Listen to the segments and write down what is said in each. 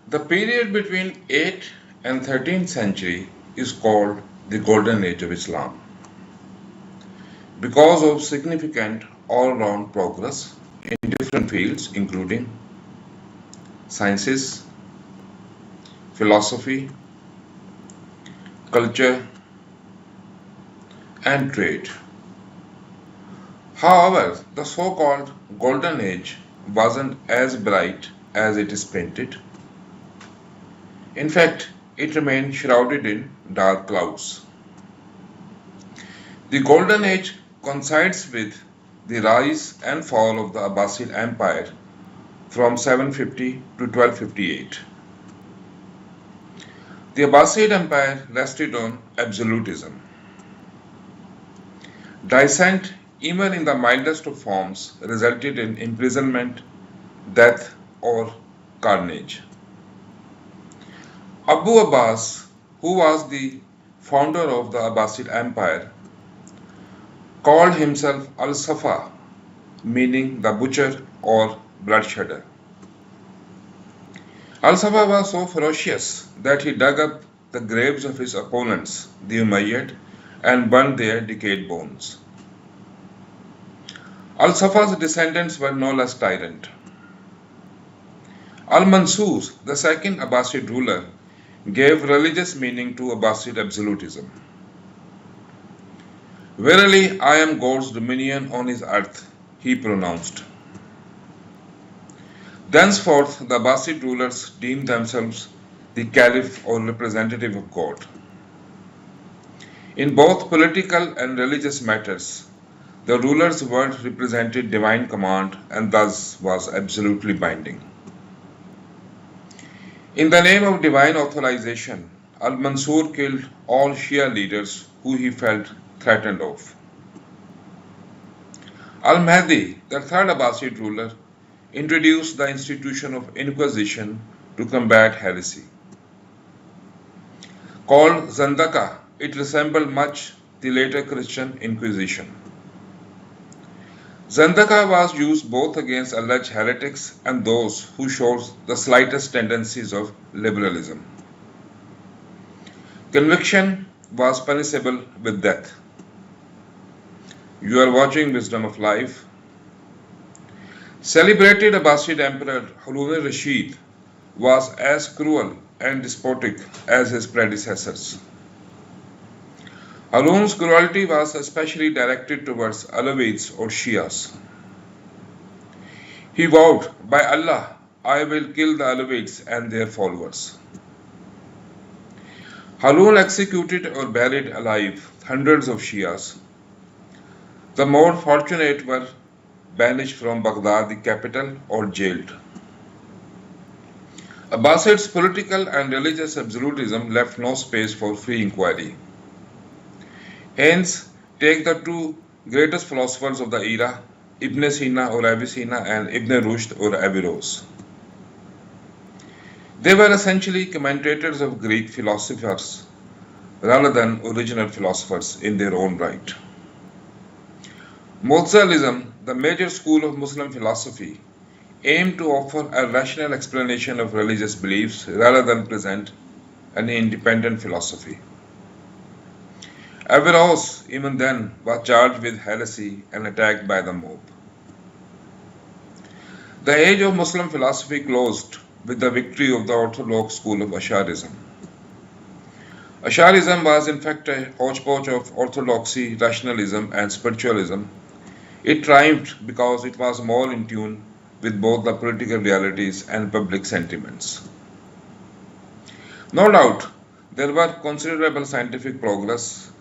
The period between 8th and 13th century is called the Golden Age of Islam because of significant all-round progress in different fields including sciences, philosophy, culture, and trade. However, the so-called Golden Age wasn't as bright as it is painted. In fact, it remained shrouded in dark clouds. The Golden Age coincides with the rise and fall of the Abbasid Empire from 750 to 1258. The Abbasid Empire rested on absolutism. Dissent, even in the mildest of forms, resulted in imprisonment, death, or carnage. Abu Abbas, who was the founder of the Abbasid Empire, called himself Al-Safa, meaning the butcher or bloodshedder. Al-Safa was so ferocious that he dug up the graves of his opponents, the Umayyad, and burned their decayed bones. Al-Safa's descendants were no less tyrant. Al-Mansur, the second Abbasid ruler, gave religious meaning to Abbasid absolutism. Verily, I am God's dominion on his earth, he pronounced. Thenceforth, the Abbasid rulers deemed themselves the caliph or representative of God. In both political and religious matters, the ruler's word represented divine command and thus was absolutely binding. In the name of divine authorization, Al-Mansur killed all Shia leaders who he felt threatened of. Al-Mahdi, the third Abbasid ruler, introduced the institution of inquisition to combat heresy. Called Zandaka, it resembled much the later Christian Inquisition. Zandaka was used both against alleged heretics and those who showed the slightest tendencies of liberalism. Conviction was punishable with death. You are watching Wisdom of Life. Celebrated Abbasid Emperor Harun al-Rashid was as cruel and despotic as his predecessors. Harun's cruelty was especially directed towards Alawites or Shias. He vowed, by Allah, I will kill the Alawites and their followers. Harun executed or buried alive hundreds of Shias. The more fortunate were banished from Baghdad, the capital, or jailed. Abbasid's political and religious absolutism left no space for free inquiry. Hence, take the two greatest philosophers of the era, Ibn Sina or Avicenna and Ibn Rushd or Averroes. They were essentially commentators of Greek philosophers rather than original philosophers in their own right. Mozalism, the major school of Muslim philosophy, aimed to offer a rational explanation of religious beliefs rather than present an independent philosophy. Averroes, even then, was charged with heresy and attacked by the mob. The age of Muslim philosophy closed with the victory of the orthodox school of Asharism. Asharism was in fact a hodgepodge of orthodoxy, rationalism, and spiritualism. It triumphed because it was more in tune with both the political realities and public sentiments. No doubt, there were considerable scientific progress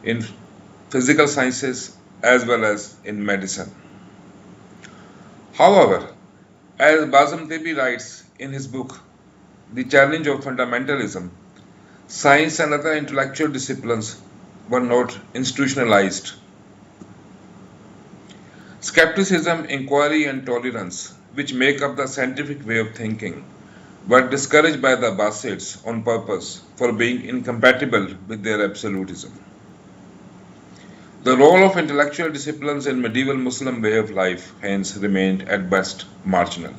in physical sciences as well as in medicine. However, as Bazam Debi writes in his book, The Challenge of Fundamentalism, science and other intellectual disciplines were not institutionalized. Skepticism, inquiry, and tolerance, which make up the scientific way of thinking, were discouraged by the Abbasids on purpose for being incompatible with their absolutism. The role of intellectual disciplines in medieval Muslim way of life hence remained at best marginal.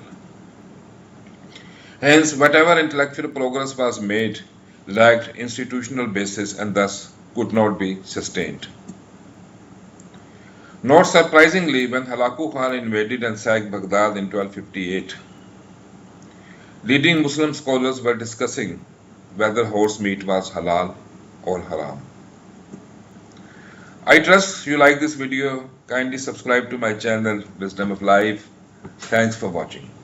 Hence, whatever intellectual progress was made lacked institutional basis and thus could not be sustained. Not surprisingly, when Halaku Khan invaded and sacked Baghdad in 1258, leading Muslim scholars were discussing whether horse meat was halal or haram. I trust you like this video. Kindly subscribe to my channel, Wisdom of Life. Thanks for watching.